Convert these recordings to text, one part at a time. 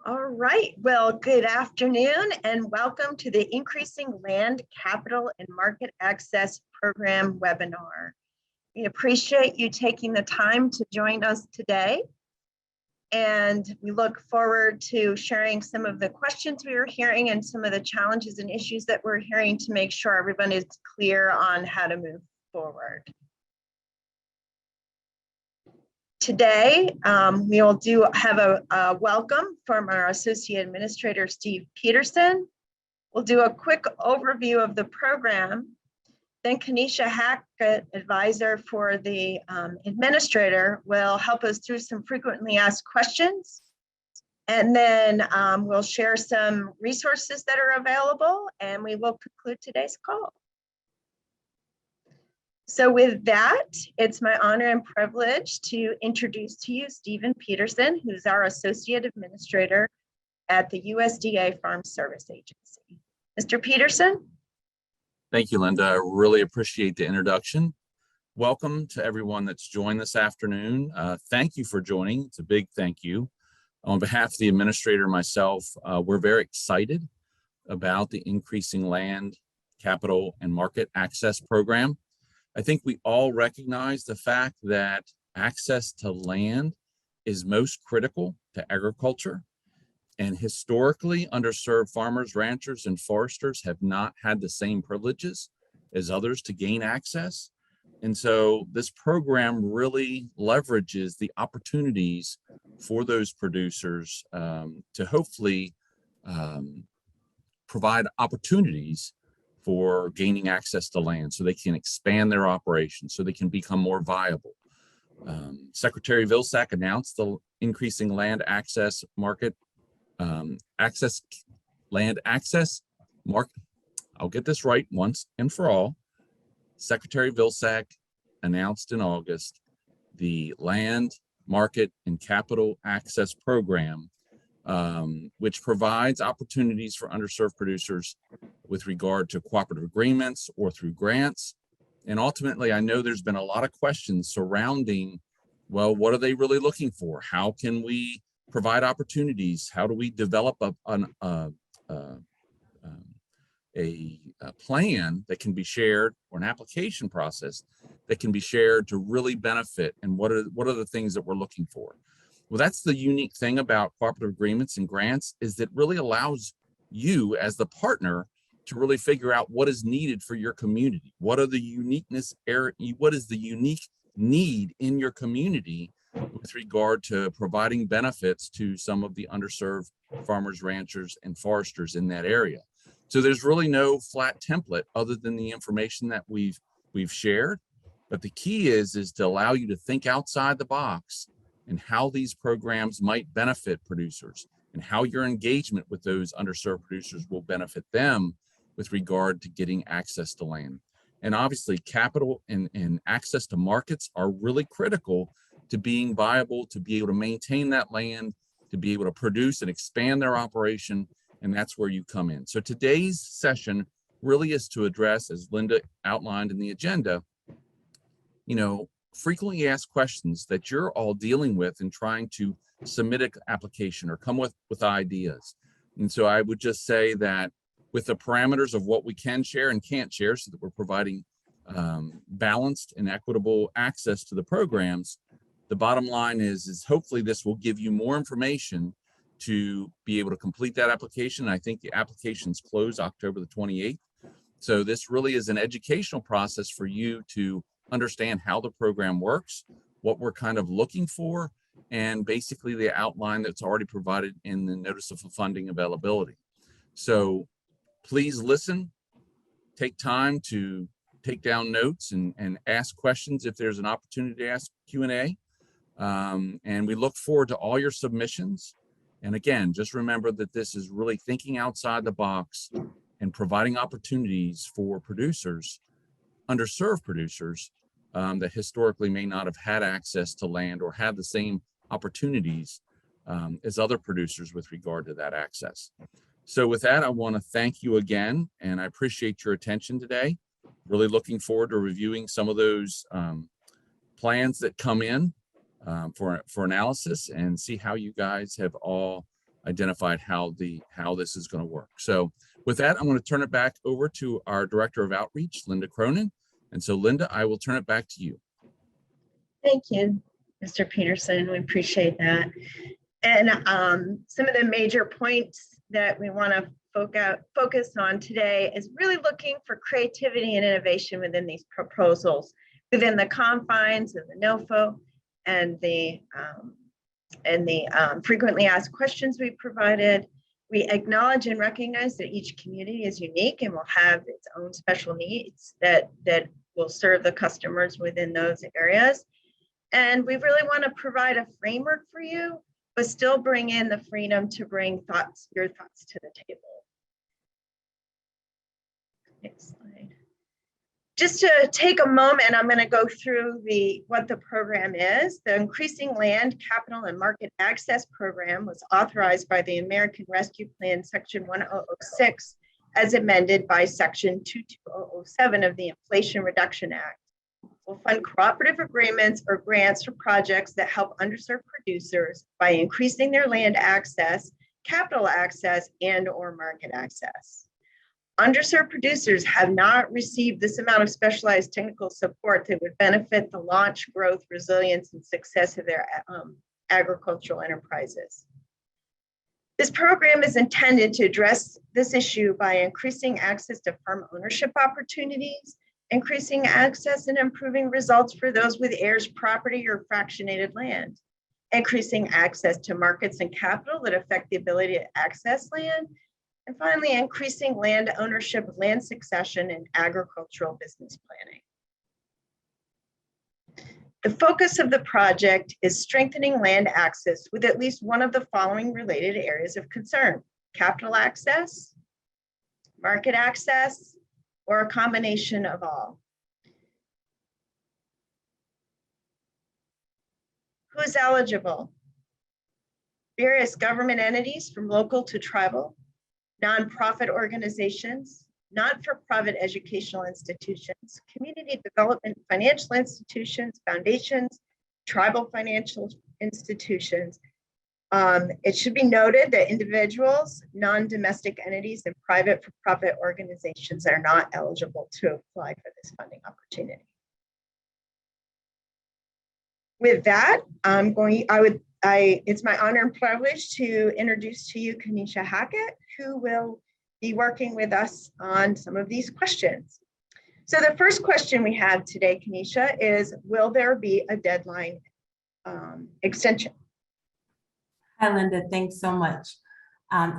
All right, well, good afternoon and welcome to the Increasing Land, Capital and Market Access Program webinar. We appreciate you taking the time to join us today. And we look forward to sharing some of the questions we are hearing and some of the challenges and issues that we're hearing to make sure everyone is clear on how to move forward. Today, we will have a welcome from our Associate Administrator, Steve Peterson. We'll do a quick overview of the program. Then Kanisha Hackett, advisor for the administrator, will help us through some frequently asked questions. And then we'll share some resources that are available, and we will conclude today's call. So with that, it's my honor and privilege to introduce to you Stephen Peterson, who's our Associate Administrator at the USDA Farm Service Agency. Mr. Peterson? Thank you, Linda. I really appreciate the introduction. Welcome to everyone that's joined this afternoon. Thank you for joining. It's a big thank you. On behalf of the administrator and myself, we're very excited about the Increasing Land, Capital and Market Access Program. I think we all recognize the fact that access to land is most critical to agriculture. And historically, underserved farmers, ranchers, and foresters have not had the same privileges as others to gain access. And so this program really leverages the opportunities for those producers to hopefully provide opportunities for gaining access to land so they can expand their operations, so they can become more viable. Secretary Vilsack announced the Increasing Land Access Market Land Access Market. I'll get this right once and for all. Secretary Vilsack announced in August the Land, Market, and Capital Access Program, which provides opportunities for underserved producers with regard to cooperative agreements or through grants. And ultimately, I know there's been a lot of questions surrounding, well, what are they really looking for? How can we provide opportunities? How do we develop a plan that can be shared, or an application process that can be shared to really benefit? And what are the things that we're looking for? Well, that's the unique thing about cooperative agreements and grants, is that really allows you as the partner to really figure out what is needed for your community. What is the unique need in your community with regard to providing benefits to some of the underserved farmers, ranchers, and foresters in that area. So there's really no flat template other than the information that we've shared. But the key is to allow you to think outside the box and how these programs might benefit producers, and how your engagement with those underserved producers will benefit them with regard to getting access to land. And obviously, capital and access to markets are really critical to being viable, to be able to maintain that land, to be able to produce and expand their operation, and that's where you come in. So today's session really is to address, as Linda outlined in the agenda, frequently asked questions that you're all dealing with and trying to submit an application or come with ideas. And so I would just say that with the parameters of what we can share and can't share, so that we're providing balanced and equitable access to the programs, the bottom line is hopefully this will give you more information to be able to complete that application. I think the applications close October the 28th. So this really is an educational process for you to understand how the program works, what we're kind of looking for, and basically the outline that's already provided in the notice of funding availability. So please listen, take time to take down notes and ask questions if there's an opportunity to ask Q&A. And we look forward to all your submissions. And again, just remember that this is really thinking outside the box and providing opportunities for producers, underserved producers, that historically may not have had access to land or have the same opportunities as other producers with regard to that access. So with that, I want to thank you again, and I appreciate your attention today. Really looking forward to reviewing some of those plans that come in for analysis, and see how you guys have all identified how this is going to work. So with that, I'm going to turn it back over to our Director of Outreach, Linda Cronin. And so Linda, I will turn it back to you. Thank you, Mr. Peterson. We appreciate that. And some of the major points that we want to focus on today is really looking for creativity and innovation within these proposals, within the confines of the NOFO and the frequently asked questions we provided. We acknowledge and recognize that each community is unique and will have its own special needs that will serve the customers within those areas. And we really want to provide a framework for you, but still bring in the freedom to bring your thoughts to the table. Next slide. Just to take a moment, I'm going to go through what the program is. The Increasing Land, Capital, and Market Access Program was authorized by the American Rescue Plan Section 1006 as amended by Section 22007 of the Inflation Reduction Act. Will fund cooperative agreements or grants for projects that help underserved producers by increasing their land access, capital access, and/or market access. Underserved producers have not received this amount of specialized technical support that would benefit the launch, growth, resilience, and success of their agricultural enterprises. This program is intended to address this issue by increasing access to farm ownership opportunities, increasing access and improving results for those with heirs property or fractionated land, increasing access to markets and capital that affect the ability to access land, and finally, increasing land ownership, land succession, and agricultural business planning. The focus of the project is strengthening land access with at least one of the following related areas of concern: capital access, market access, or a combination of all. Who's eligible? Various government entities from local to tribal, nonprofit organizations, not-for-profit educational institutions, community development financial institutions, foundations, tribal financial institutions. It should be noted that individuals, non-domestic entities, and private for-profit organizations are not eligible to apply for this funding opportunity. With that, it's my honor and privilege to introduce to you Kanisha Hackett, who will be working with us on some of these questions. So the first question we have today, Kanisha, is will there be a deadline extension? Hi, Linda, thanks so much.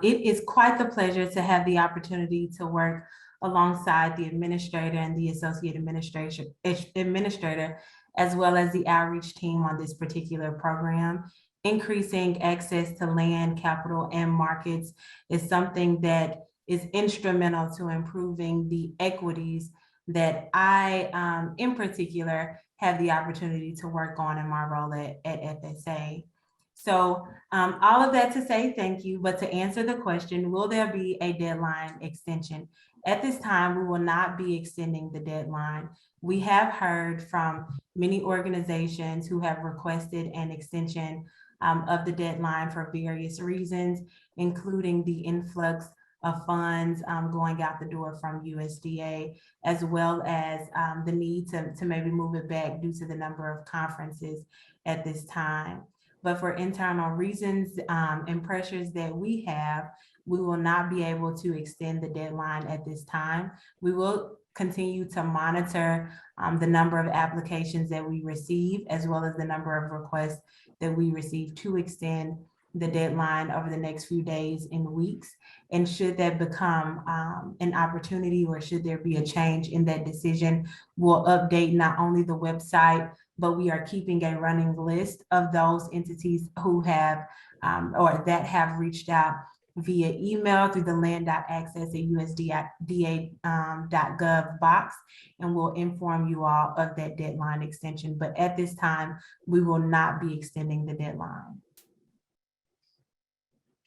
It is quite the pleasure to have the opportunity to work alongside the administrator and the associate administrator, as well as the outreach team on this particular program. Increasing access to land, capital, and markets is something that is instrumental to improving the equities that I, in particular, have the opportunity to work on in my role at FSA. So all of that to say thank you, but to answer the question, will there be a deadline extension? At this time, we will not be extending the deadline. We have heard from many organizations who have requested an extension of the deadline for various reasons, including the influx of funds going out the door from USDA, as well as the need to maybe move it back due to the number of conferences at this time. But for internal reasons and pressures that we have, we will not be able to extend the deadline at this time. We will continue to monitor the number of applications that we receive, as well as the number of requests that we receive to extend the deadline over the next few days and weeks. And should that become an opportunity, or should there be a change in that decision, we'll update not only the website, but we are keeping a running list of those entities who have or that have reached out via email through the land.access@usda.gov box, and we'll inform you all of that deadline extension. But at this time, we will not be extending the deadline.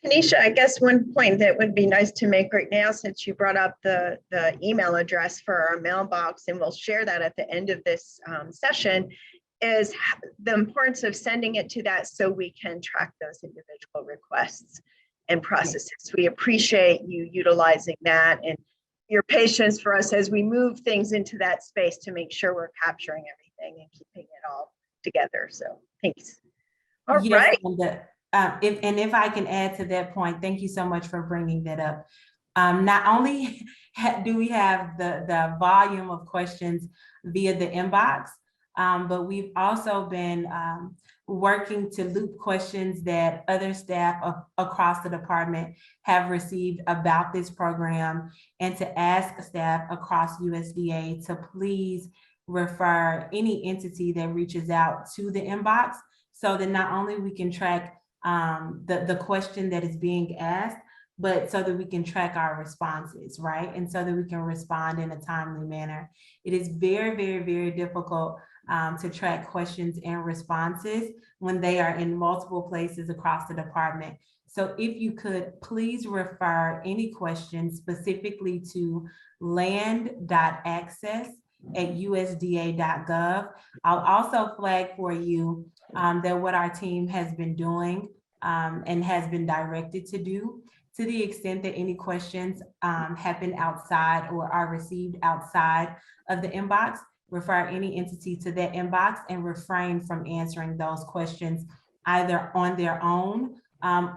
Kanisha, I guess one point that would be nice to make right now, since you brought up the email address for our mailbox, and we'll share that at the end of this session, is the importance of sending it to that so we can track those individual requests. and processes. We appreciate you utilizing that and your patience for us as we move things into that space to make sure we're capturing everything and keeping it all together. So thanks. All right. Linda, if I can add to that point, thank you so much for bringing that up. Not only do we have the volume of questions via the inbox, but we've also been working to loop questions that other staff across the department have received about this program, and to ask staff across USDA to please refer any entity that reaches out to the inbox, so that not only we can track the question that is being asked, but so that we can track our responses, right? And so that we can respond in a timely manner. It is very, very, very difficult to track questions and responses when they are in multiple places across the department. So if you could please refer any questions specifically to land.access@usda.gov. I'll also flag for you that what our team has been doing and has been directed to do, to the extent that any questions have been outside or are received outside of the inbox, refer any entity to that inbox and refrain from answering those questions either on their own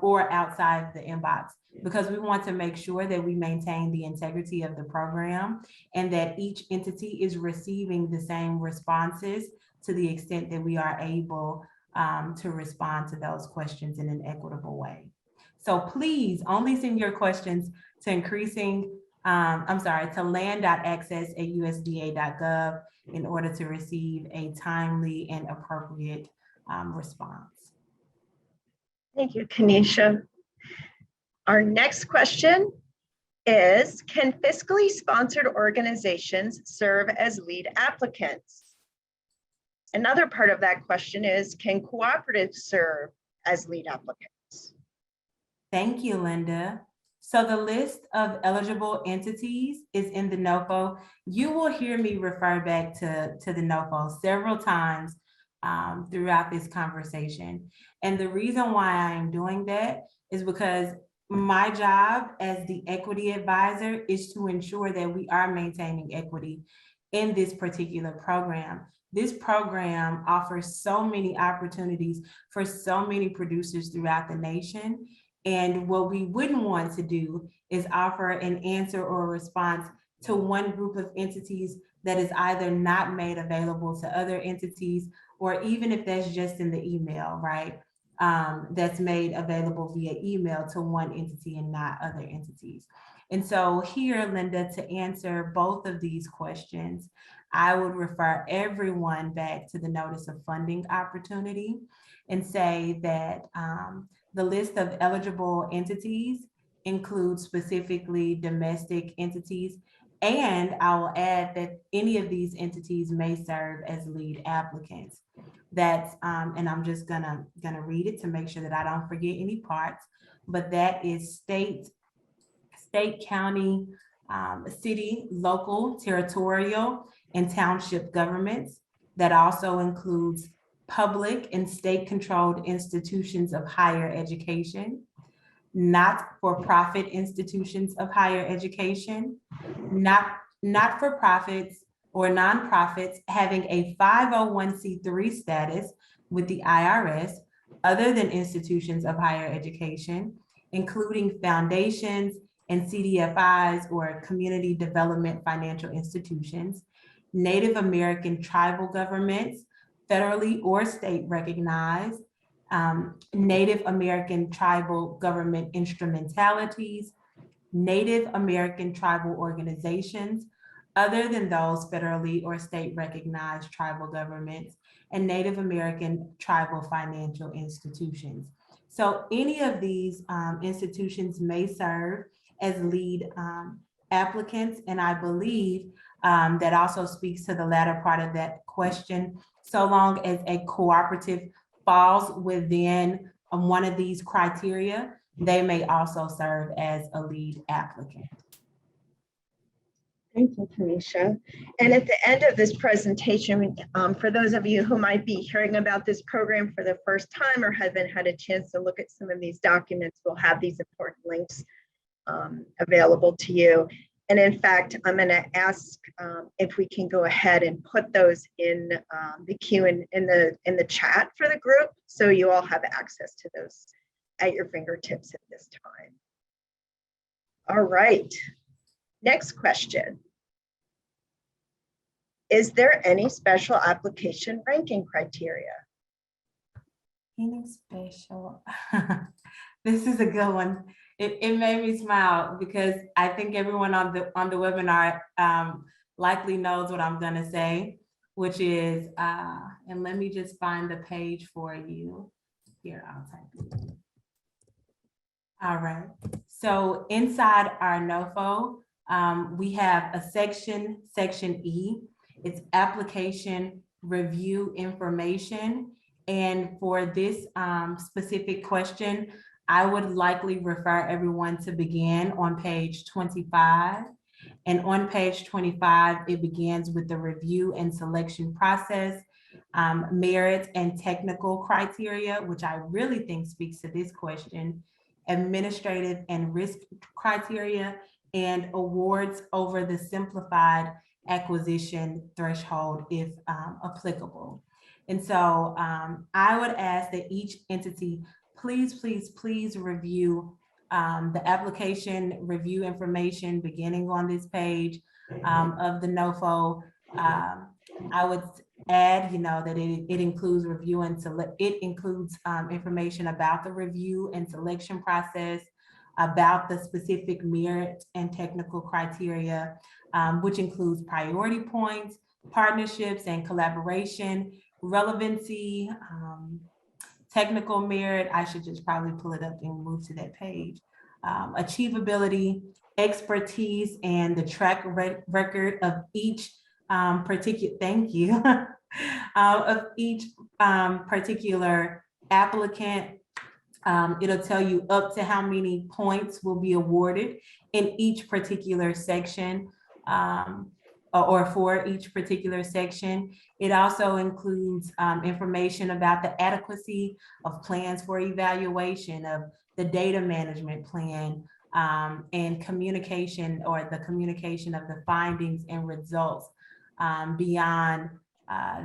or outside the inbox, because we want to make sure that we maintain the integrity of the program and that each entity is receiving the same responses to the extent that we are able to respond to those questions in an equitable way. So please only send your questions to to land.access@usda.gov in order to receive a timely and appropriate response. Thank you, Kanisha. Our next question is, can fiscally sponsored organizations serve as lead applicants? Another part of that question is, can cooperatives serve as lead applicants? Thank you, Linda. So the list of eligible entities is in the NOFO. You will hear me refer back to the NOFO several times throughout this conversation. And the reason why I am doing that is because my job as the equity advisor is to ensure that we are maintaining equity in this particular program. This program offers so many opportunities for so many producers throughout the nation. And what we wouldn't want to do is offer an answer or a response to one group of entities that is either not made available to other entities, or even if that's just in the email, right? That's made available via email to one entity and not other entities. And so here, Linda, to answer both of these questions, I would refer everyone back to the notice of funding opportunity and say that the list of eligible entities includes specifically domestic entities. And I will add that any of these entities may serve as lead applicants. That's, and I'm just gonna read it to make sure that I don't forget any parts, but that is state, county, city, local, territorial, and township governments. That also includes public and state-controlled institutions of higher education, not-for-profit institutions of higher education, not-for-profits or nonprofits having a 501c3 status with the IRS, other than institutions of higher education, including foundations and CDFIs or community development financial institutions, Native American tribal governments, federally or state recognized, Native American tribal government instrumentalities, Native American tribal organizations, other than those federally or state recognized tribal governments, and Native American tribal financial institutions. So any of these institutions may serve as lead applicants, and I believe that also speaks to the latter part of that question. So long as a cooperative falls within one of these criteria, they may also serve as a lead applicant. Thank you, Tanisha. And at the end of this presentation, for those of you who might be hearing about this program for the first time or haven't had a chance to look at some of these documents, we'll have these important links available to you. And in fact, I'm going to ask if we can go ahead and put those in the queue in the chat for the group, so you all have access to those at your fingertips at this time. All right. Next question. Is there any special application ranking criteria? Any special? This is a good one. It made me smile because I think everyone on the webinar likely knows what I'm gonna say, which is, and let me just find the page for you. Here, I'll type it. All right. So inside our NOFO, we have a section E. It's application review information. And for this specific question, I would likely refer everyone to begin on page 25. And on page 25, it begins with the review and selection process, merit and technical criteria, which I really think speaks to this question, administrative and risk criteria, and awards over the simplified acquisition threshold if applicable. And so I would ask that each entity please review the application review information beginning on this page of the NOFO. I would add, that it includes review and information about the review and selection process, about the specific merit and technical criteria, which includes priority points, partnerships and collaboration, relevancy, technical merit. I should just probably pull it up and move to that page. Achievability, expertise, and the track record of each particular, thank you, of each particular applicant. It'll tell you up to how many points will be awarded in each particular section, or for each particular section. It also includes information about the adequacy of plans for evaluation, of the data management plan, and communication, or the communication of the findings and results beyond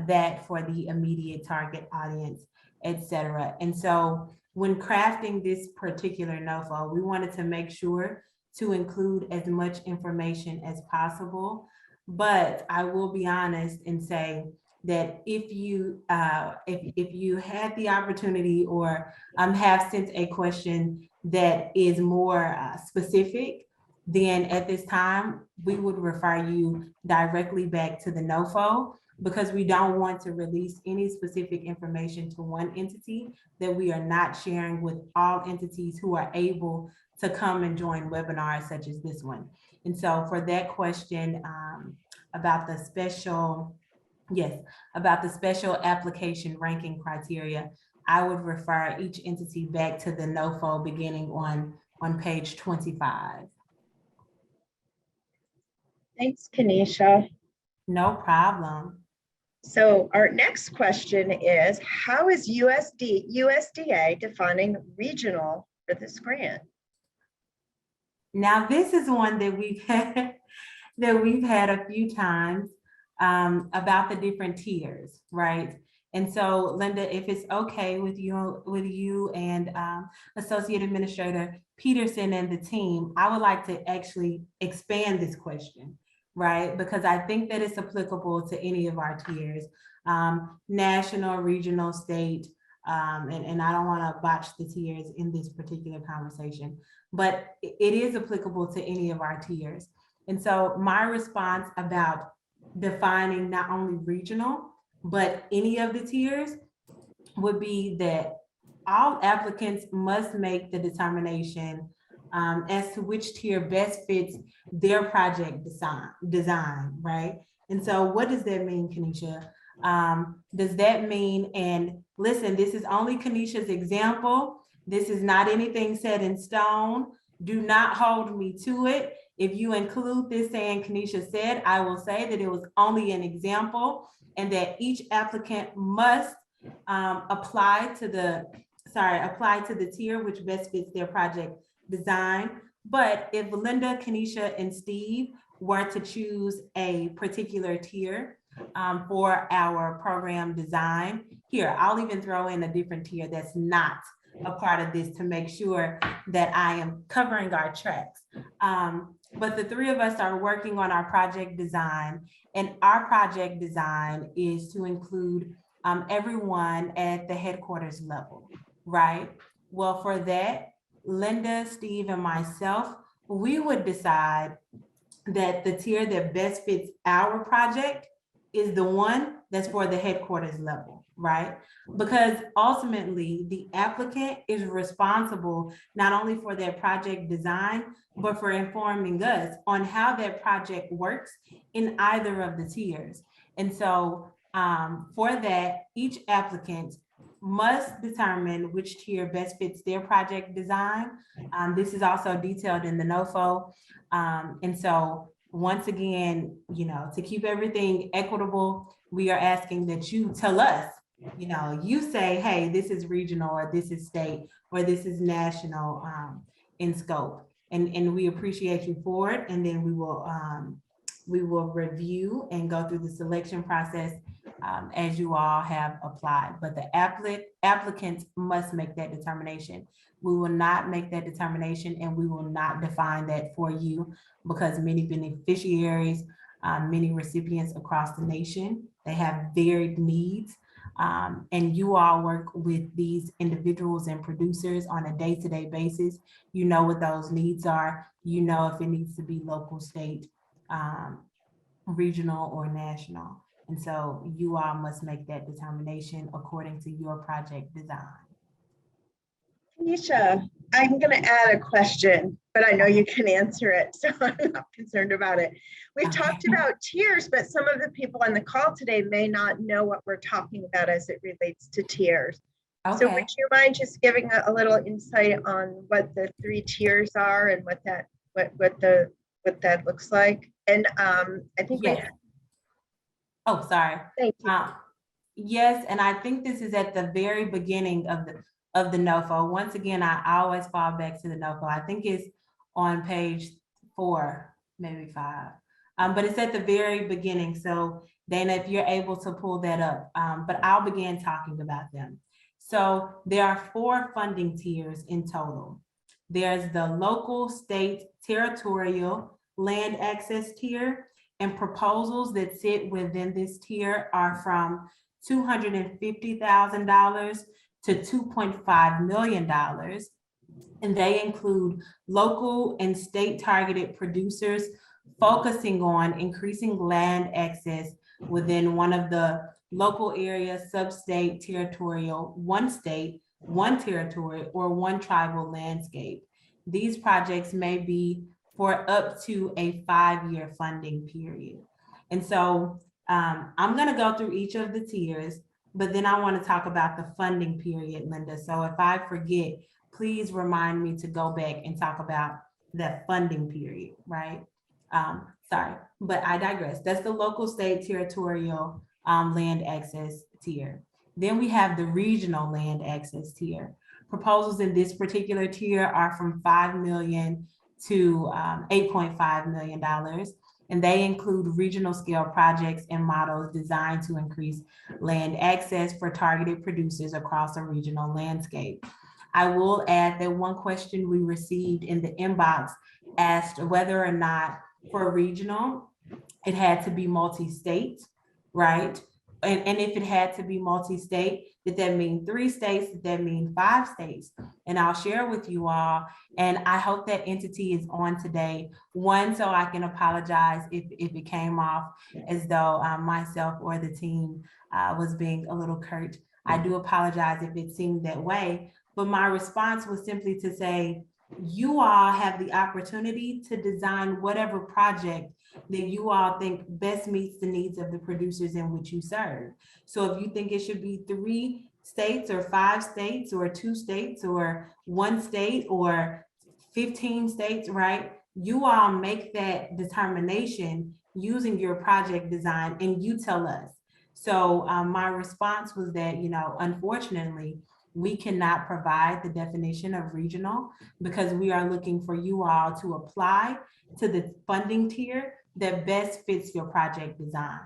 that for the immediate target audience, etc. And so when crafting this particular NOFO, we wanted to make sure to include as much information as possible. But I will be honest and say that if you had the opportunity or have sent a question that is more specific, then at this time we would refer you directly back to the NOFO, because we don't want to release any specific information to one entity that we are not sharing with all entities who are able to come and join webinars such as this one. And so for that question about the special application ranking criteria, I would refer each entity back to the NOFO beginning on page 25. Thanks, Kanisha. No problem. So our next question is, how is USDA defining regional for this grant? Now, this is one that we've had a few times about the different tiers, right? And so, Linda, if it's okay with you and Associate Administrator Peterson and the team, I would like to actually expand this question, right? Because I think that it's applicable to any of our tiers, national, regional, state, and I don't want to botch the tiers in this particular conversation, but it is applicable to any of our tiers. And so my response about defining not only regional, but any of the tiers would be that all applicants must make the determination as to which tier best fits their project design, right? And so what does that mean, Kanisha? Does that mean, and listen, this is only Kanisha's example. This is not anything set in stone. Do not hold me to it. If you include this saying Kanisha said, I will say that it was only an example and that each applicant must apply to the tier which best fits their project design. But if Linda, Kanisha, and Steve were to choose a particular tier for our program design, here, I'll even throw in a different tier that's not a part of this to make sure that I am covering our tracks. But the three of us are working on our project design, and our project design is to include everyone at the headquarters level, right? Well, for that, Linda, Steve, and myself, we would decide that the tier that best fits our project is the one that's for the headquarters level, right? Because ultimately the applicant is responsible not only for their project design, but for informing us on how that project works in either of the tiers. And so for that, each applicant must determine which tier best fits their project design. This is also detailed in the NOFO. And so once again, to keep everything equitable, we are asking that you tell us, you say, hey, this is regional, or this is state, or this is national in scope. And we appreciate you for it. And then we will review and go through the selection process as you all have applied. But the applicants must make that determination. We will not make that determination, and we will not define that for you, because many beneficiaries, many recipients across the nation, they have varied needs. And you all work with these individuals and producers on a day-to-day basis. You know what those needs are. You know if it needs to be local, state, regional, or national. And so you all must make that determination according to your project design. Kanisha, I'm going to add a question, but I know you can answer it, so I'm not concerned about it. We've talked about tiers, but some of the people on the call today may not know what we're talking about as it relates to tiers. Okay. So would you mind just giving a little insight on what the 3 tiers are and what that looks like? And I think yes. Oh, sorry. Thank you. Yes, and I think this is at the very beginning of the NOFO. Once again, I always fall back to the NOFO. I think it's on page 4, maybe 5, but it's at the very beginning. So Dana, if you're able to pull that up, but I'll begin talking about them. So there are 4 funding tiers in total. There's the local, state, territorial, land access tier, and proposals that sit within this tier are from $250,000 to $2.5 million. And they include local and state targeted producers focusing on increasing land access within one of the local area, sub-state, territorial, one state, one territory, or one tribal landscape. These projects may be for up to a 5-year funding period. And so I'm going to go through each of the tiers, but then I want to talk about the funding period, Linda. So if I forget, please remind me to go back and talk about that funding period, right? Sorry, but I digress. That's the local, state, territorial land access tier. Then we have the regional land access tier. Proposals in this particular tier are from $5 million to $8.5 million. And they include regional scale projects and models designed to increase land access for targeted producers across a regional landscape. I will add that one question we received in the inbox asked whether or not for regional, it had to be multi-state, right? And if it had to be multi-state, did that mean 3 states? Did that mean 5 states? And I'll share with you all, and I hope that entity is on today. One, so I can apologize if it came off as though myself or the team was being a little curt. I do apologize if it seemed that way, but my response was simply to say, you all have the opportunity to design whatever project that you all think best meets the needs of the producers in which you serve. So if you think it should be 3 states or 5 states or 2 states or 1 state or 15 states, right? You all make that determination using your project design and you tell us. So my response was that, unfortunately, we cannot provide the definition of regional because we are looking for you all to apply to the funding tier that best fits your project design.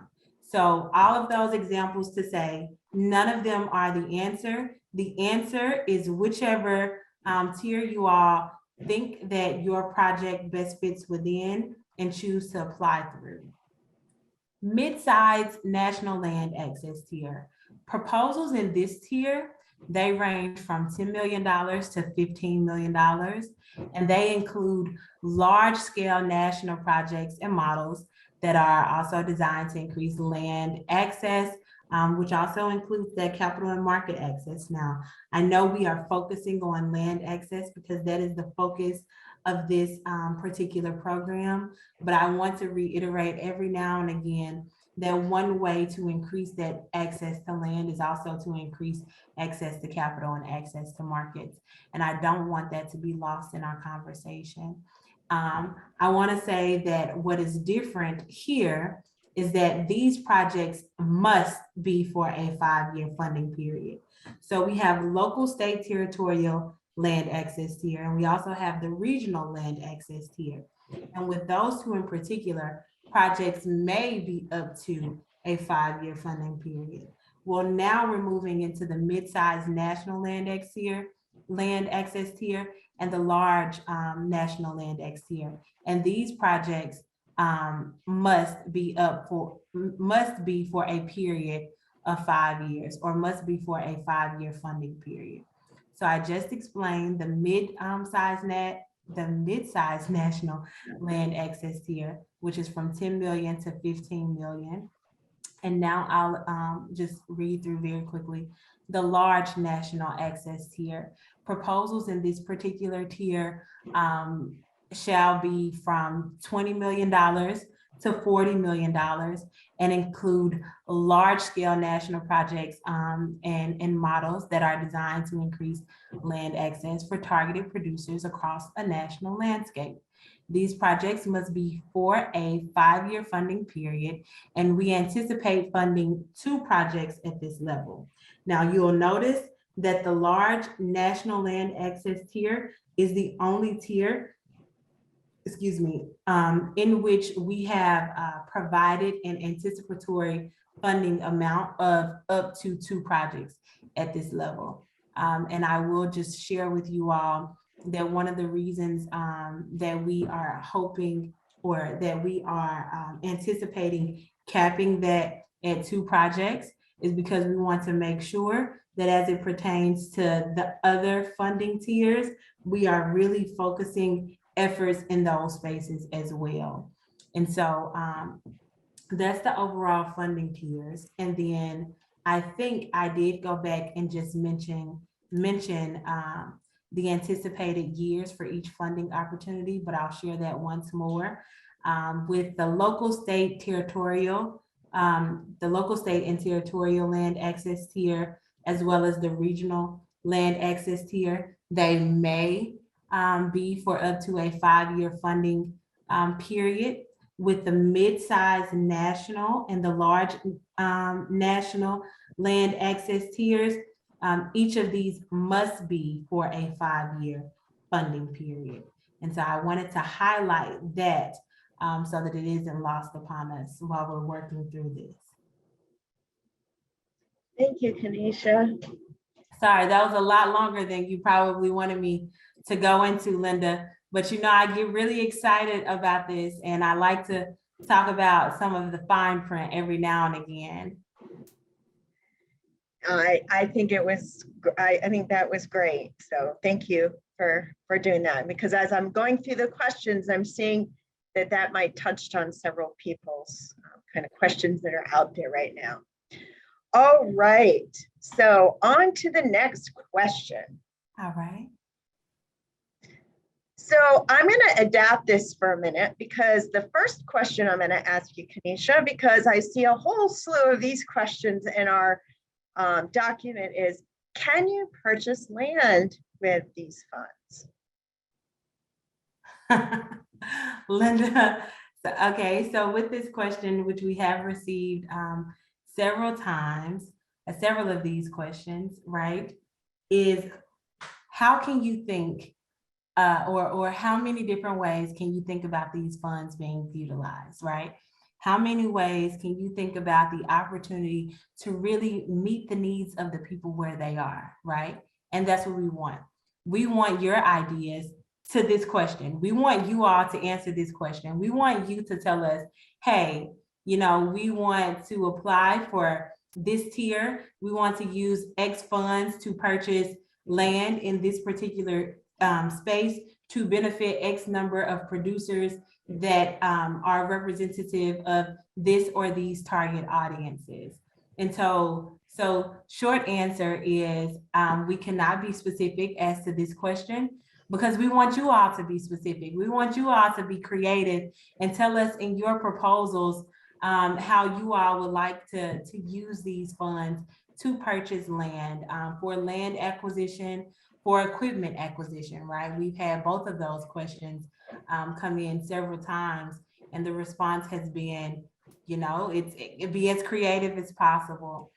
So all of those examples to say, none of them are the answer. The answer is whichever tier you all think that your project best fits within and choose to apply through. Mid-size national land access tier. Proposals in this tier, they range from $10 million to $15 million, and they include large-scale national projects and models that are also designed to increase land access, which also includes that capital and market access. Now, I know we are focusing on land access because that is the focus of this particular program, but I want to reiterate every now and again that one way to increase that access to land is also to increase access to capital and access to markets. And I don't want that to be lost in our conversation. I want to say that what is different here is that these projects must be for a 5-year funding period. So we have local, state, territorial land access tier, and we also have the regional land access tier. And with those two in particular, projects may be up to a 5-year funding period. Well, now we're moving into the mid-sized national land access tier, and the large national land access tier. And these projects must be for a period of 5 years, or must be for a 5-year funding period. So I just explained the mid-sized national land access tier, which is from 10 million to 15 million. And now I'll just read through very quickly the large national access tier. Proposals in this particular tier shall be from $20 million to $40 million and include large-scale national projects and models that are designed to increase land access for targeted producers across a national landscape. These projects must be for a 5-year funding period, and we anticipate funding 2 projects at this level. Now, you'll notice that the large national land access tier is the only tier in which we have provided an anticipatory funding amount of up to 2 projects at this level. And I will just share with you all that one of the reasons that we are hoping, or that we are anticipating capping that at 2 projects is because we want to make sure that as it pertains to the other funding tiers, we are really focusing efforts in those spaces as well. And so that's the overall funding tiers. And then I think I did go back and just mention the anticipated years for each funding opportunity, but I'll share that once more. With the local, state, territorial, and territorial land access tier, as well as the regional land access tier, they may be for up to a 5-year funding period. With the mid-sized national and the large national land access tiers, each of these must be for a 5-year funding period. And so I wanted to highlight that so that it isn't lost upon us while we're working through this. Thank you, Kanisha. Sorry, that was a lot longer than you probably wanted me to go into, Linda, but I get really excited about this, and I like to talk about some of the fine print every now and again. I think that was great. So thank you for doing that, because as I'm going through the questions, I'm seeing that might touch on several people's kind of questions that are out there right now. All right, so on to the next question. All right. So I'm going to adapt this for a minute, because the first question I'm going to ask you, Kanisha, because I see a whole slew of these questions in our document, is, can you purchase land with these funds? Linda, okay, so with this question, which we have received several times, several of these questions, right, is how can you think, or how many different ways can you think about these funds being utilized, right? How many ways can you think about the opportunity to really meet the needs of the people where they are, right? And that's what we want. We want your ideas to this question. We want you all to answer this question. We want you to tell us, hey, we want to apply for this tier. We want to use X funds to purchase land in this particular space to benefit X number of producers that are representative of this or these target audiences. And so short answer is we cannot be specific as to this question because we want you all to be specific. We want you all to be creative and tell us in your proposals how you all would like to use these funds to purchase land, for land acquisition, for equipment acquisition, right? We've had both of those questions come in several times, and the response has been, it be as creative as possible.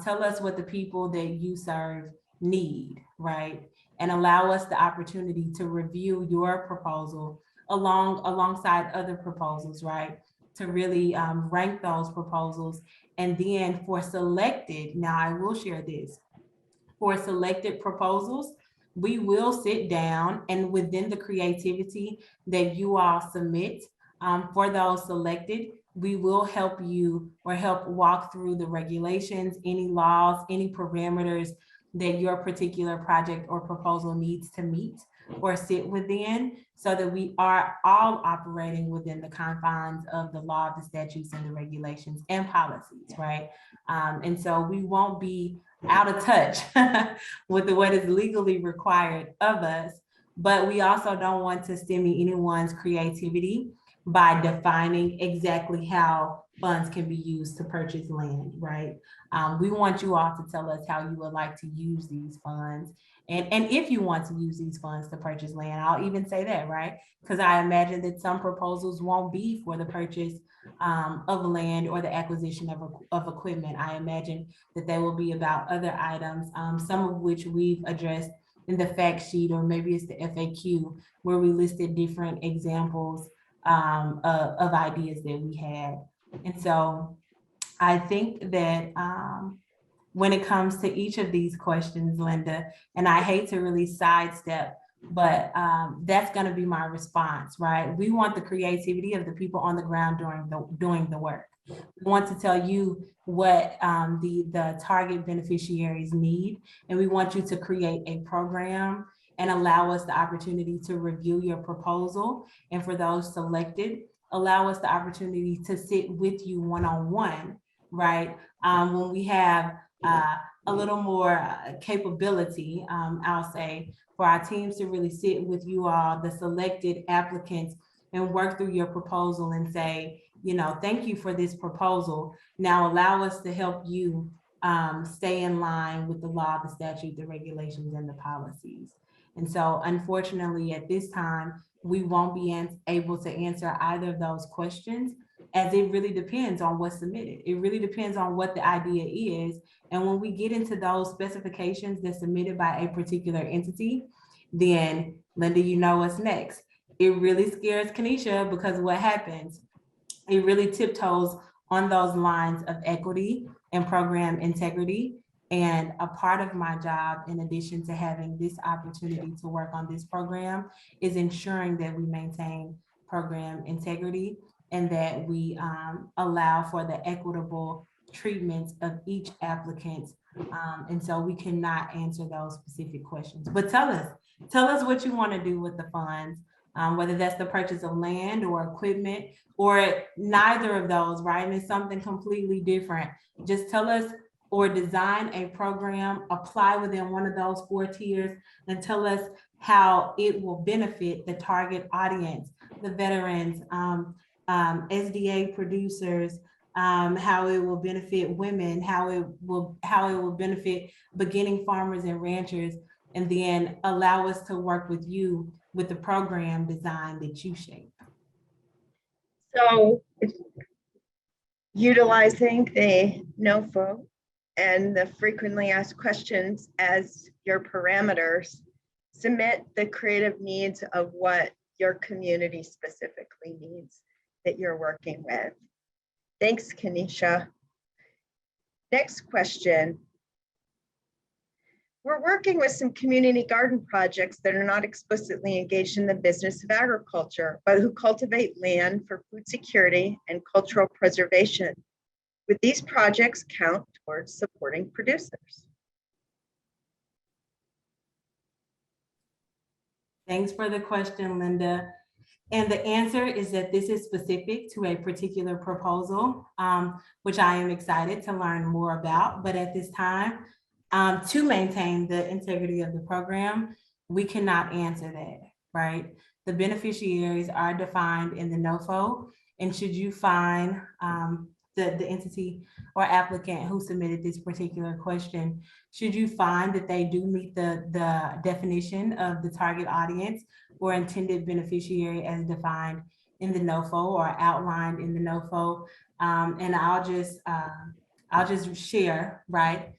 Tell us what the people that you serve need, right? And allow us the opportunity to review your proposal alongside other proposals, right? To really rank those proposals. And then for selected, now I will share this, for selected proposals, we will sit down and within the creativity that you all submit for those selected, we will help you or help walk through the regulations, any laws, any parameters that your particular project or proposal needs to meet or sit within, so that we are all operating within the confines of the law, the statutes, and the regulations and policies, right? And so we won't be out of touch with what is legally required of us, but we also don't want to stymie anyone's creativity by defining exactly how funds can be used to purchase land, right? We want you all to tell us how you would like to use these funds. And if you want to use these funds to purchase land, I'll even say that, right? Because I imagine that some proposals won't be for the purchase of land or the acquisition of equipment. I imagine that they will be about other items, some of which we've addressed in the fact sheet, or maybe it's the FAQ, where we listed different examples of ideas that we had. And so I think that when it comes to each of these questions, Linda, and I hate to really sidestep, but that's going to be my response, right? We want the creativity of the people on the ground doing the work. We want to tell you what the target beneficiaries need, and we want you to create a program and allow us the opportunity to review your proposal. And for those selected, allow us the opportunity to sit with you one-on-one, right? When we have a little more capability, I'll say, for our teams to really sit with you all, the selected applicants, and work through your proposal and say, thank you for this proposal. Now allow us to help you stay in line with the law, the statute, the regulations, and the policies. And so unfortunately, at this time, we won't be able to answer either of those questions, as it really depends on what's submitted. It really depends on what the idea is. And when we get into those specifications that's submitted by a particular entity, then Linda, what's next. It really scares Kanisha, because what happens, it really tiptoes on those lines of equity and program integrity. And a part of my job, in addition to having this opportunity to work on this program, is ensuring that we maintain program integrity and that we allow for the equitable treatment of each applicant. And so we cannot answer those specific questions, but tell us what you want to do with the funds, whether that's the purchase of land or equipment or neither of those, right? And it's something completely different. Just tell us, or design a program, apply within one of those 4 tiers, and tell us how it will benefit the target audience, the veterans, SDA producers, how it will benefit women, how it will benefit beginning farmers and ranchers, and then allow us to work with you with the program design that you shape. So utilizing the NOFO and the frequently asked questions as your parameters, submit the creative needs of what your community specifically needs that you're working with. Thanks, Kanisha. Next question. We're working with some community garden projects that are not explicitly engaged in the business of agriculture, but who cultivate land for food security and cultural preservation. Would these projects count towards supporting producers? Thanks for the question, Linda. And the answer is that this is specific to a particular proposal, which I am excited to learn more about. But at this time, to maintain the integrity of the program, we cannot answer that, right? The beneficiaries are defined in the NOFO, and should you find the entity or applicant who submitted this particular question, should you find that they do meet the definition of the target audience or intended beneficiary as defined in the NOFO or outlined in the NOFO, and I'll just share, right?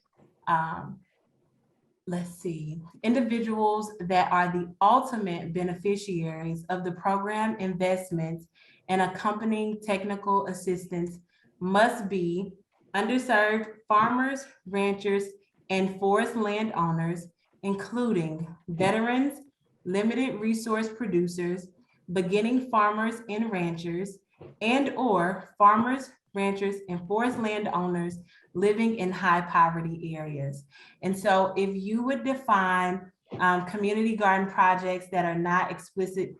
Let's see, individuals that are the ultimate beneficiaries of the program investments and accompanying technical assistance must be underserved farmers, ranchers, and forest landowners, including veterans, limited resource producers, beginning farmers and ranchers, and/or farmers, ranchers, and forest landowners living in high poverty areas. And so if you would define community garden projects that are not explicitly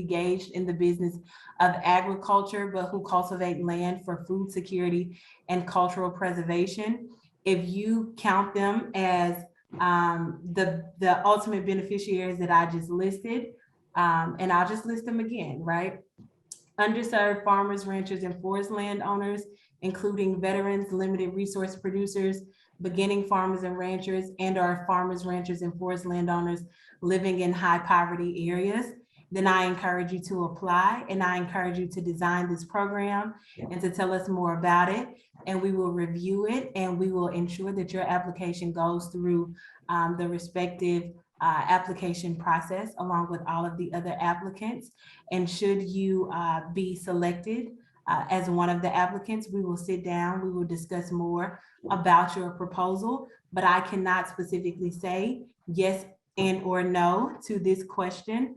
engaged in the business of agriculture, but who cultivate land for food security and cultural preservation, if you count them as the ultimate beneficiaries that I just listed, and I'll just list them again, right? Underserved farmers, ranchers, and forest landowners, including veterans, limited resource producers, beginning farmers and ranchers, and/or farmers, ranchers, and forest landowners living in high poverty areas, then I encourage you to apply, and I encourage you to design this program and to tell us more about it. And we will review it, and we will ensure that your application goes through the respective application process along with all of the other applicants. And should you be selected as one of the applicants, we will sit down, we will discuss more about your proposal, but I cannot specifically say yes and or no to this question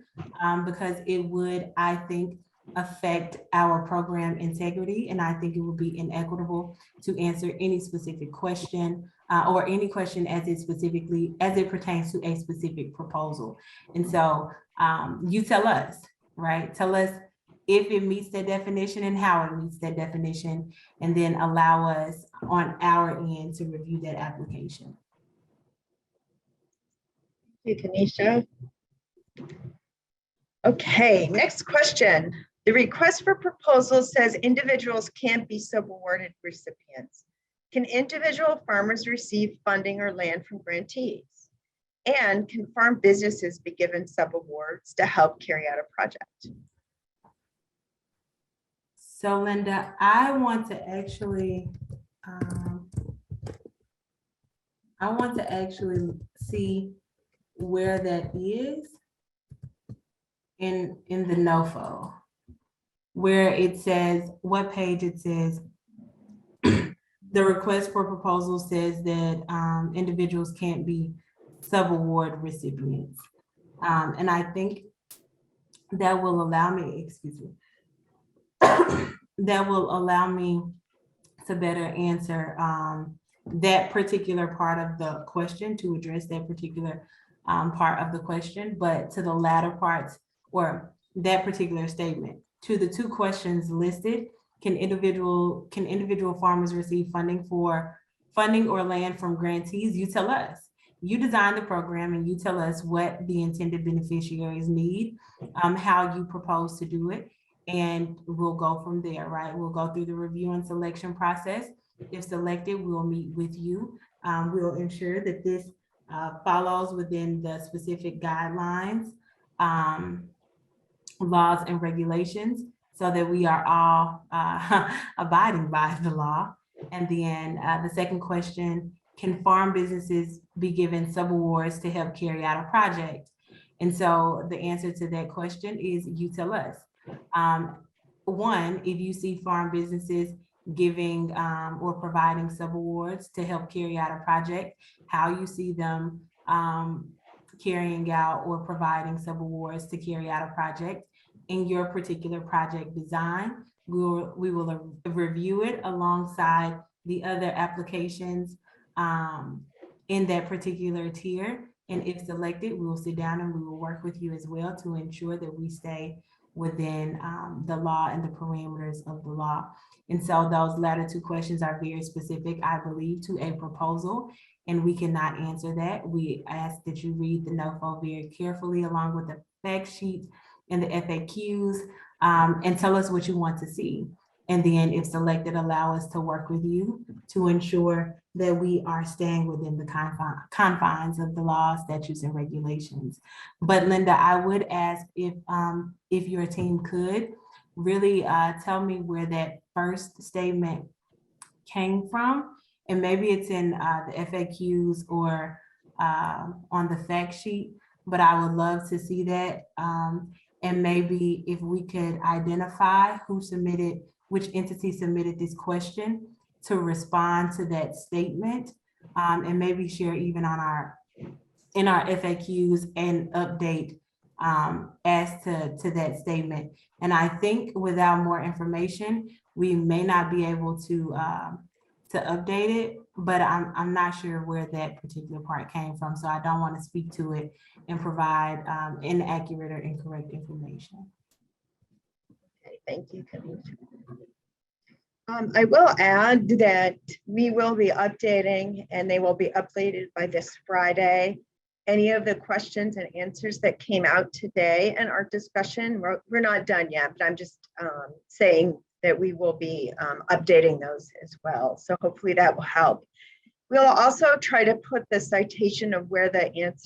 because it would, I think, affect our program integrity, and I think it would be inequitable to answer any specific question or any question as it pertains to a specific proposal. And so you tell us, right? Tell us if it meets that definition and how it meets that definition, and then allow us on our end to review that application. Thank you, Kanisha. Okay, next question. The request for proposal says individuals can't be subawarded recipients. Can individual farmers receive funding or land from grantees? And can farm businesses be given subawards to help carry out a project? So Linda, I want to actually see where that is in the NOFO, where it says, what page it says, the request for proposal says that individuals can't be subaward recipients. And I think that will allow me, excuse me, that will allow me to better answer that particular part of the question, to address that particular part of the question. But to the latter parts, or that particular statement, to the two questions listed, can individual farmers receive funding or land from grantees? You tell us. You design the program and you tell us what the intended beneficiaries need, how you propose to do it, and we'll go from there, right? We'll go through the review and selection process. If selected, we'll meet with you. We'll ensure that this follows within the specific guidelines, laws and regulations, so that we are all abiding by the law. And then the second question, can farm businesses be given subawards to help carry out a project? And so the answer to that question is, you tell us. One, if you see farm businesses giving or providing subawards to help carry out a project, how you see them carrying out or providing subawards to carry out a project in your particular project design. We will review it alongside the other applications in that particular tier. And if selected, we will sit down and we will work with you as well to ensure that we stay within the law and the parameters of the law. And so those latter two questions are very specific, I believe, to a proposal, and we cannot answer that. We ask that you read the NOFO very carefully along with the fact sheet and the FAQs, and tell us what you want to see. And then if selected, allow us to work with you to ensure that we are staying within the confines of the laws, statutes, and regulations. But Linda, I would ask if your team could really tell me where that first statement came from. And maybe it's in the FAQs or on the fact sheet, but I would love to see that. And maybe if we could identify who submitted, which entity submitted this question to respond to that statement, and maybe share even on in our FAQs and update as to that statement. And I think without more information, we may not be able to update it, but I'm not sure where that particular part came from. So I don't want to speak to it and provide inaccurate or incorrect information. Okay, thank you, Kavita. I will add that we will be updating and they will be updated by this Friday. Any of the questions and answers that came out today in our discussion, we're not done yet, but I'm just saying that we will be updating those as well. So hopefully that will help. We'll also try to put the citation of where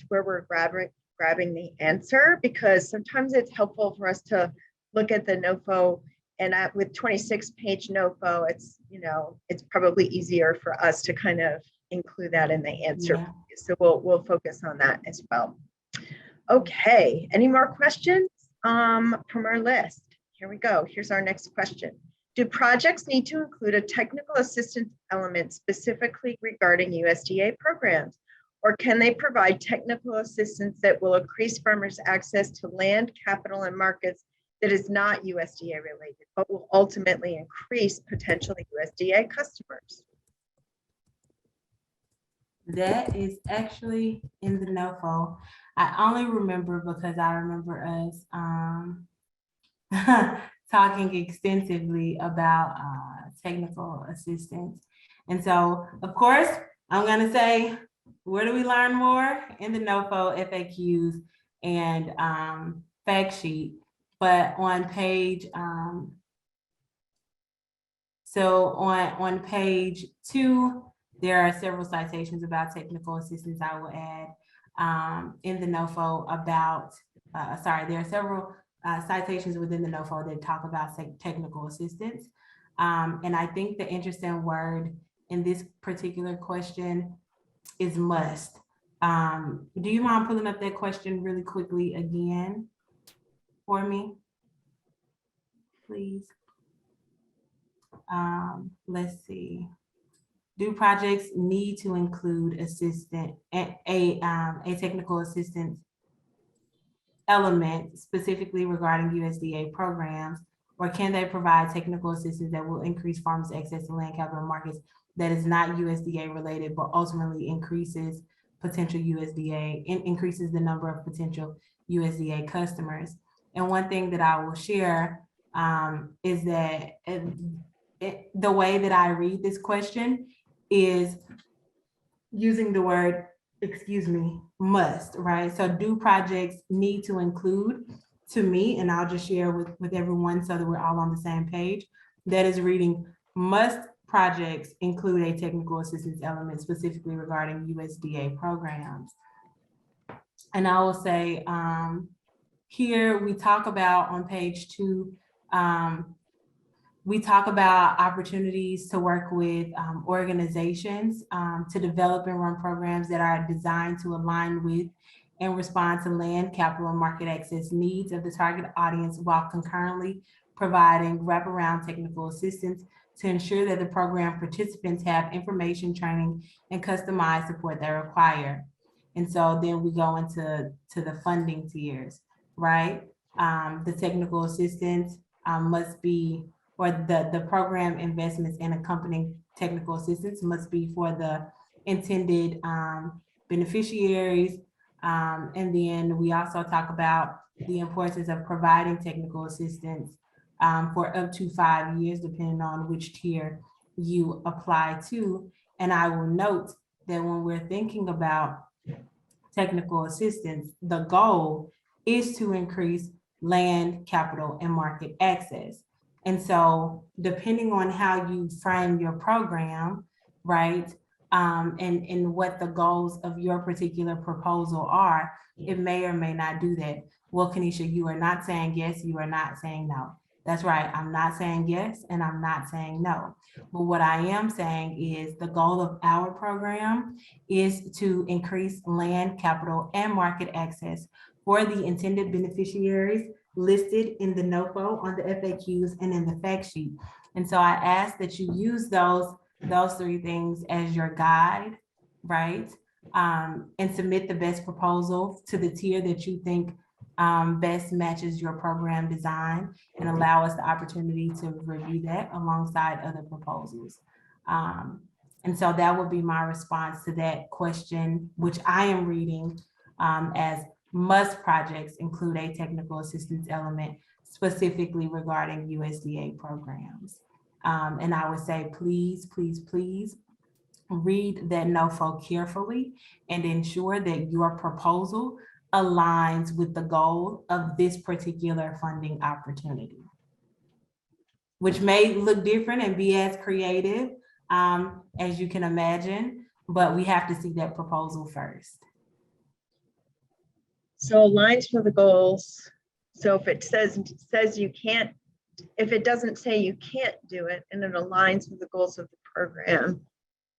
we're grabbing the answer, because sometimes it's helpful for us to look at the NOFO, and with 26-page NOFO, it's probably easier for us to kind of include that in the answer. Yeah. So we'll focus on that as well. Okay, any more questions from our list? Here we go. Here's our next question. Do projects need to include a technical assistance element specifically regarding USDA programs? Or can they provide technical assistance that will increase farmers' access to land, capital, and markets that is not USDA related, but will ultimately increase potentially USDA customers? That is actually in the NOFO. I only remember because I remember us talking extensively about technical assistance. And so, of course, I'm going to say, where do we learn more? In the NOFO, FAQs, and fact sheet. But on page, on page 2, there are several citations about technical assistance I will add in the NOFO about, there are several citations within the NOFO that talk about technical assistance. And I think the interesting word in this particular question is must. Do you mind pulling up that question really quickly again for me, please? Let's see. Do projects need to include a technical assistance element specifically regarding USDA programs, or can they provide technical assistance that will increase farmers' access to land, capital, markets that is not USDA related, but ultimately increases potential USDA, increases the number of potential USDA customers? And one thing that I will share is that the way that I read this question is using the word, must, right? So do projects need to include, to me, and I'll just share with everyone so that we're all on the same page, that is reading, must projects include a technical assistance element specifically regarding USDA programs. And I will say, here we talk about on page 2, we talk about opportunities to work with organizations to develop and run programs that are designed to align with and respond to land, capital, and market access needs of the target audience while concurrently providing wraparound technical assistance to ensure that the program participants have information, training, and customized support they require. And so then we go into the funding tiers, right? The technical assistance must be, or the program investments and accompanying technical assistance must be for the intended beneficiaries. And then we also talk about the importance of providing technical assistance for up to 5 years, depending on which tier you apply to. And I will note that when we're thinking about technical assistance, the goal is to increase land, capital, and market access. And so depending on how you frame your program, right, and what the goals of your particular proposal are, it may or may not do that. Well, Kanisha, you are not saying yes, you are not saying no. That's right, I'm not saying yes, and I'm not saying no. But what I am saying is the goal of our program is to increase land, capital, and market access for the intended beneficiaries listed in the NOFO, on the FAQs, and in the fact sheet. And so I ask that you use those 3 things as your guide, right? And submit the best proposal to the tier that you think best matches your program design, and allow us the opportunity to review that alongside other proposals. And so that would be my response to that question, which I am reading as must projects include a technical assistance element specifically regarding USDA programs. And I would say, please, please, please read that NOFO carefully and ensure that your proposal aligns with the goal of this particular funding opportunity, which may look different and be as creative as you can imagine, but we have to see that proposal first. So aligns with the goals. So if it says you can't, if it doesn't say you can't do it and it aligns with the goals of the program,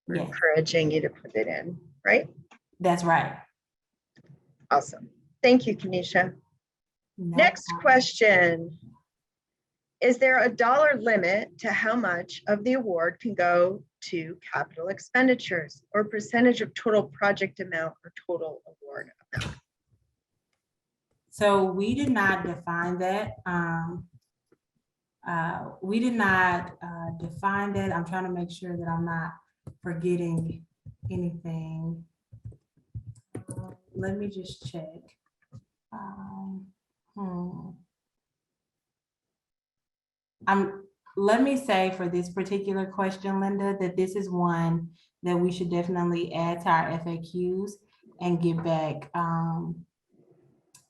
we're encouraging you to put it in, right? That's right. Awesome. Thank you, Kanisha. Next question. Is there a dollar limit to how much of the award can go to capital expenditures, or percentage of total project amount or total award amount? So we did not define that. We did not define that. I'm trying to make sure that I'm not forgetting anything. Let me just check. Let me say for this particular question, Linda, that this is one that we should definitely add to our FAQs and get back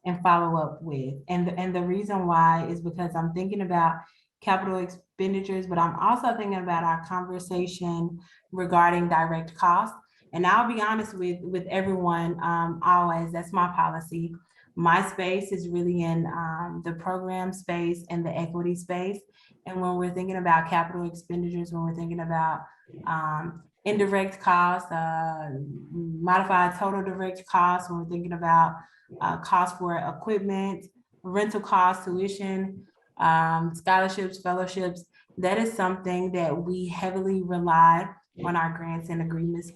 and follow up with. And the reason why is because I'm thinking about capital expenditures, but I'm also thinking about our conversation regarding direct costs. And I'll be honest with everyone, always, that's my policy. My space is really in the program space and the equity space. And when we're thinking about capital expenditures, when we're thinking about indirect costs, modified total direct costs, when we're thinking about costs for equipment, rental costs, tuition, scholarships, fellowships, that is something that we heavily rely on our grants and agreements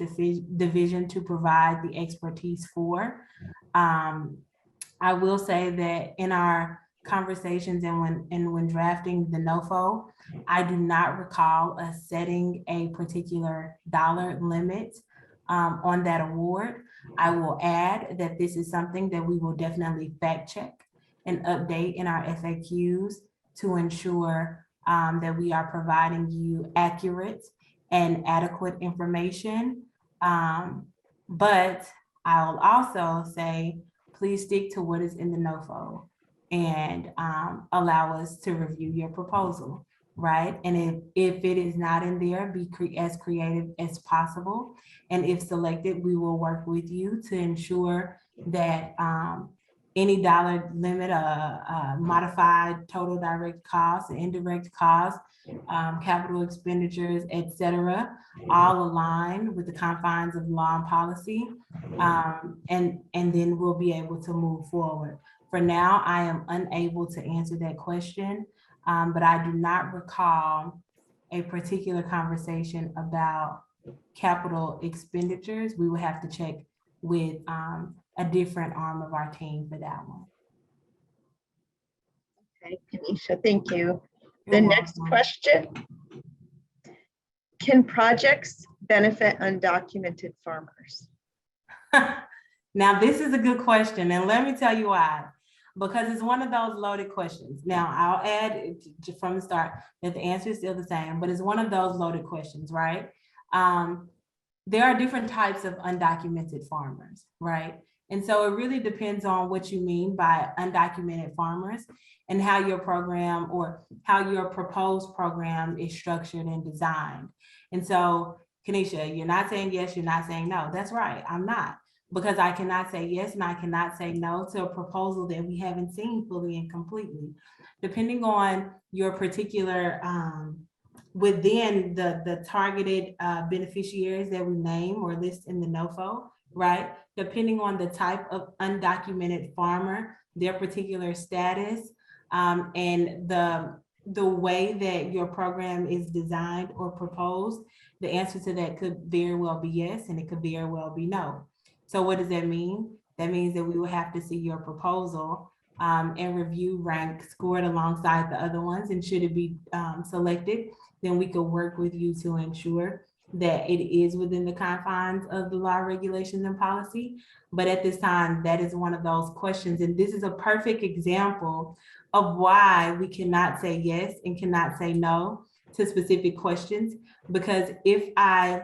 division to provide the expertise for. I will say that in our conversations and when drafting the NOFO, I do not recall us setting a particular dollar limit on that award. I will add that this is something that we will definitely fact check and update in our FAQs to ensure that we are providing you accurate and adequate information. But I'll also say, please stick to what is in the NOFO and allow us to review your proposal. right? And if it is not in there, be as creative as possible. And if selected, we will work with you to ensure that any dollar limit, modified total direct costs, indirect costs, capital expenditures, et cetera, all align with the confines of law and policy. And then we'll be able to move forward. For now, I am unable to answer that question, but I do not recall a particular conversation about capital expenditures. We will have to check with a different arm of our team for that one. Okay, Kanisha, thank you. You're The next welcome. question. Can projects benefit undocumented farmers? Now, this is a good question, and let me tell you why. Because it's one of those loaded questions. Now, I'll add from the start that the answer is still the same, but it's one of those loaded questions, right? There are different types of undocumented farmers, right? And so it really depends on what you mean by undocumented farmers and how your program or how your proposed program is structured and designed. And so, Kanisha, you're not saying yes, you're not saying no. That's right, I'm not. Because I cannot say yes and I cannot say no to a proposal that we haven't seen fully and completely. Depending on your particular, within the targeted beneficiaries that we name or list in the NOFO, right? Depending on the type of undocumented farmer, their particular status, and the way that your program is designed or proposed, the answer to that could very well be yes, and it could very well be no. So what does that mean? That means that we will have to see your proposal and review, rank, score it alongside the other ones. And should it be selected, then we could work with you to ensure that it is within the confines of the law, regulations, and policy. But at this time, that is one of those questions. And this is a perfect example of why we cannot say yes and cannot say no to specific questions. Because if I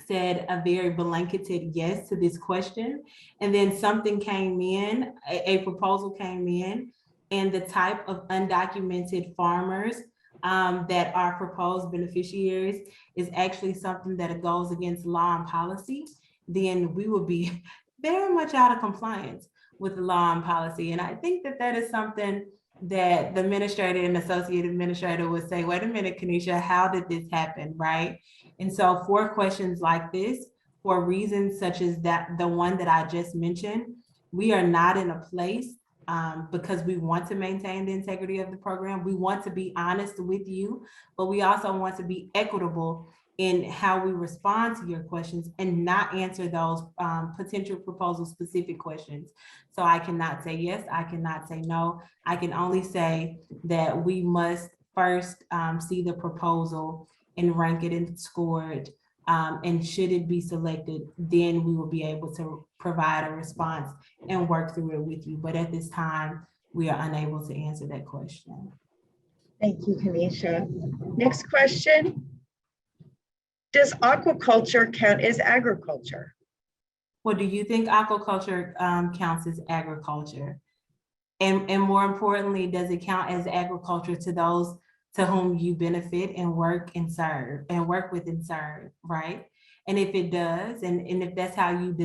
said a very blanketed yes to this question, and then something came in, a proposal came in, and the type of undocumented farmers that are proposed beneficiaries is actually something that goes against law and policy, then we would be very much out of compliance with the law and policy. And I think that that is something that the administrator and associate administrator would say, wait a minute, Kanisha, how did this happen, right? And so for questions like this, for reasons such as that, the one that I just mentioned, we are not in a place because we want to maintain the integrity of the program. We want to be honest with you, but we also want to be equitable in how we respond to your questions and not answer those potential proposal specific questions. So I cannot say yes, I cannot say no. I can only say that we must first see the proposal and rank it and score it. And should it be selected, then we will be able to provide a response and work through it with you. But at this time, we are unable to answer that question. Thank you, Kanisha. Next question. Does aquaculture count as agriculture? Well, do you think aquaculture counts as agriculture? And more importantly, does it count as agriculture to those to whom you benefit and work and serve and work with and serve, right? And if it does, and if that's how you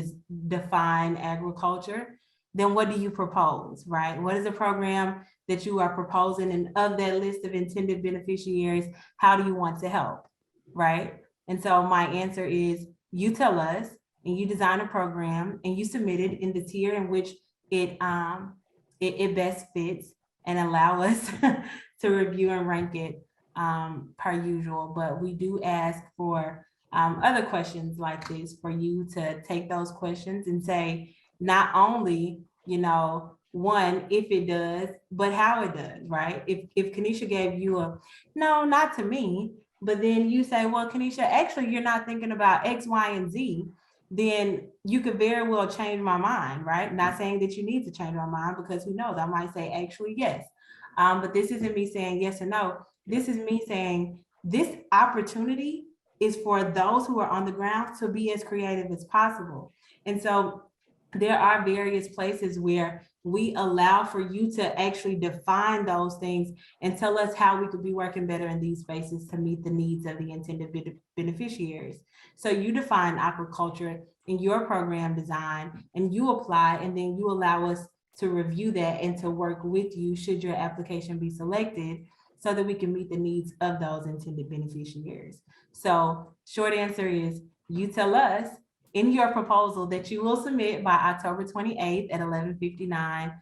define agriculture, then what do you propose, right? What is the program that you are proposing? And of that list of intended beneficiaries, how do you want to help, right? And so my answer is, you tell us, and you design a program, and you submit it in the tier in which it best fits, and allow us to review and rank it per usual. But we do ask for other questions like this for you to take those questions and say, not only, one, if it does, but how it does, right? If Kanisha gave you a, no, not to me, but then you say, well, Kanisha, actually, you're not thinking about X, Y, and Z, then you could very well change my mind, right? Not saying that you need to change my mind, because who knows, I might say actually yes. But this isn't me saying yes or no. This is me saying this opportunity is for those who are on the ground to be as creative as possible. And so there are various places where we allow for you to actually define those things and tell us how we could be working better in these spaces to meet the needs of the intended beneficiaries. So you define aquaculture in your program design and you apply, and then you allow us to review that and to work with you should your application be selected so that we can meet the needs of those intended beneficiaries. So short answer is you tell us in your proposal that you will submit by October 28th at 11:59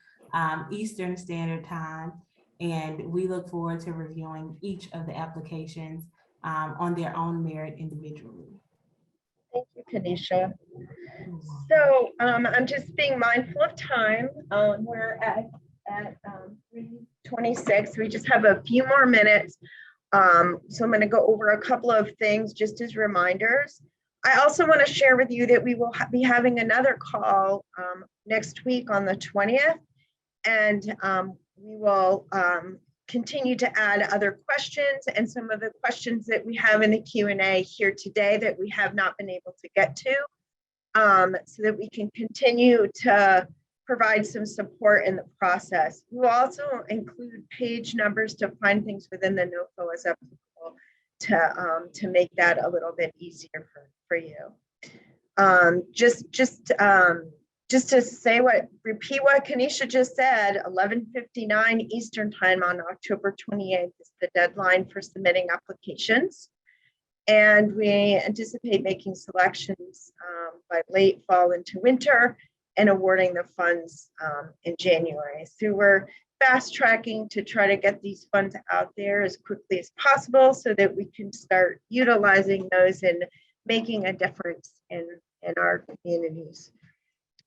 Eastern Standard Time. And we look forward to reviewing each of the applications on their own merit individually. Thank you, Kanisha. So I'm just being mindful of time. We're at 3:26. We just have a few more minutes. So I'm going to go over a couple of things just as reminders. I also want to share with you that we will be having another call next week on the 20th, and we will continue to add other questions and some of the questions that we have in the Q&A here today that we have not been able to get to, so that we can continue to provide some support in the process. We'll also include page numbers to find things within the NOFO as applicable to make that a little bit easier for you. Just to say repeat what Kanisha just said, 11:59 Eastern Time on October 28th is the deadline for submitting applications. And we anticipate making selections by late fall into winter and awarding the funds in January. So we're fast tracking to try to get these funds out there as quickly as possible so that we can start utilizing those and making a difference in our communities,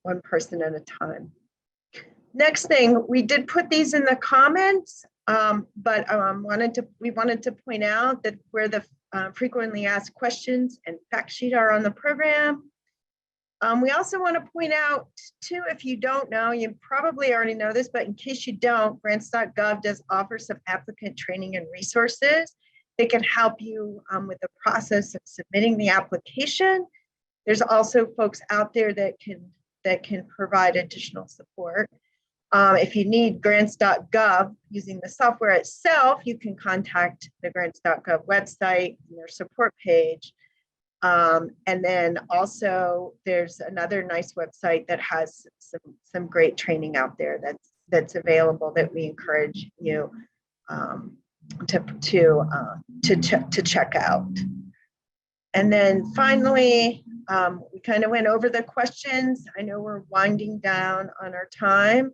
one person at a time. Next thing, we did put these in the comments, but we wanted to point out that where the frequently asked questions and fact sheet are on the program. We also want to point out too, if you don't know, you probably already know this, but in case you don't, grants.gov does offer some applicant training and resources that can help you with the process of submitting the application. There's also folks out there that can provide additional support. If you need grants.gov using the software itself, you can contact the grants.gov website and their support page. And then also there's another nice website that has some great training out there that's available that we encourage you to check out. And then finally, we kind of went over the questions. I know we're winding down on our time,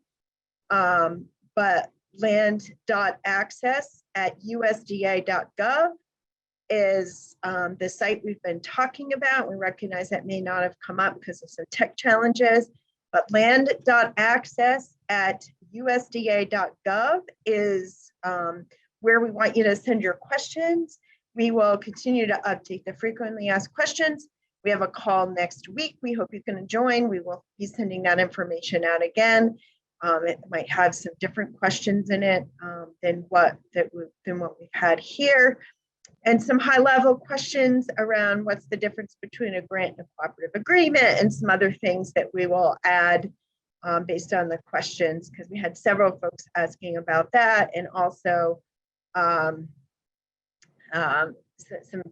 but land.access@usda.gov is the site we've been talking about. We recognize that may not have come up because of some tech challenges, but land.access@usda.gov is where we want you to send your questions. We will continue to update the frequently asked questions. We have a call next week. We hope you can join. We will be sending that information out again. It might have some different questions in it than what we've had here. And some high-level questions around what's the difference between a grant and a cooperative agreement and some other things that we will add based on the questions, because we had several folks asking about that, and also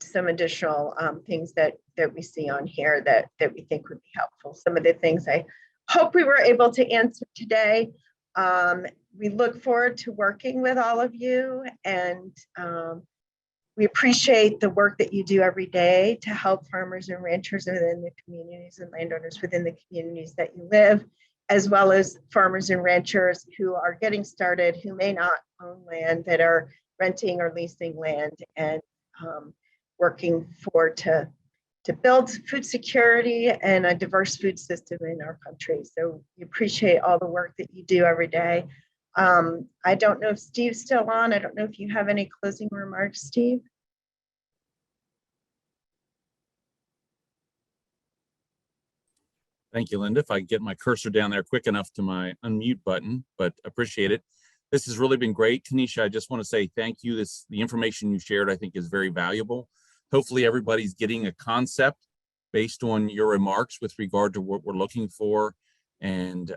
some additional things that we see on here that we think would be helpful. Some of the things I hope we were able to answer today. We look forward to working with all of you, and we appreciate the work that you do every day to help farmers and ranchers within the communities and landowners within the communities that you live, as well as farmers and ranchers who are getting started, who may not own land, that are renting or leasing land and working to build food security and a diverse food system in our country. So we appreciate all the work that you do every day. I don't know if Steve's still on. I don't know if you have any closing remarks, Steve. Thank you, Linda. If I can get my cursor down there quick enough to my unmute button, but appreciate it. This has really been great. Kanisha, I just want to say thank you. The information you shared, I think, is very valuable. Hopefully everybody's getting a concept based on your remarks with regard to what we're looking for and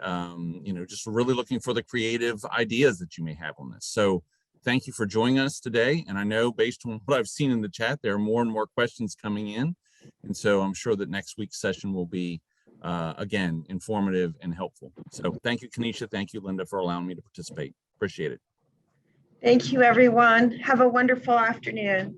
just really looking for the creative ideas that you may have on this. So thank you for joining us today. And I know based on what I've seen in the chat, there are more and more questions coming in. And so I'm sure that next week's session will be, again, informative and helpful. So thank you, Kanisha. Thank you, Linda, for allowing me to participate. Appreciate it. Thank you, everyone. Have a wonderful afternoon.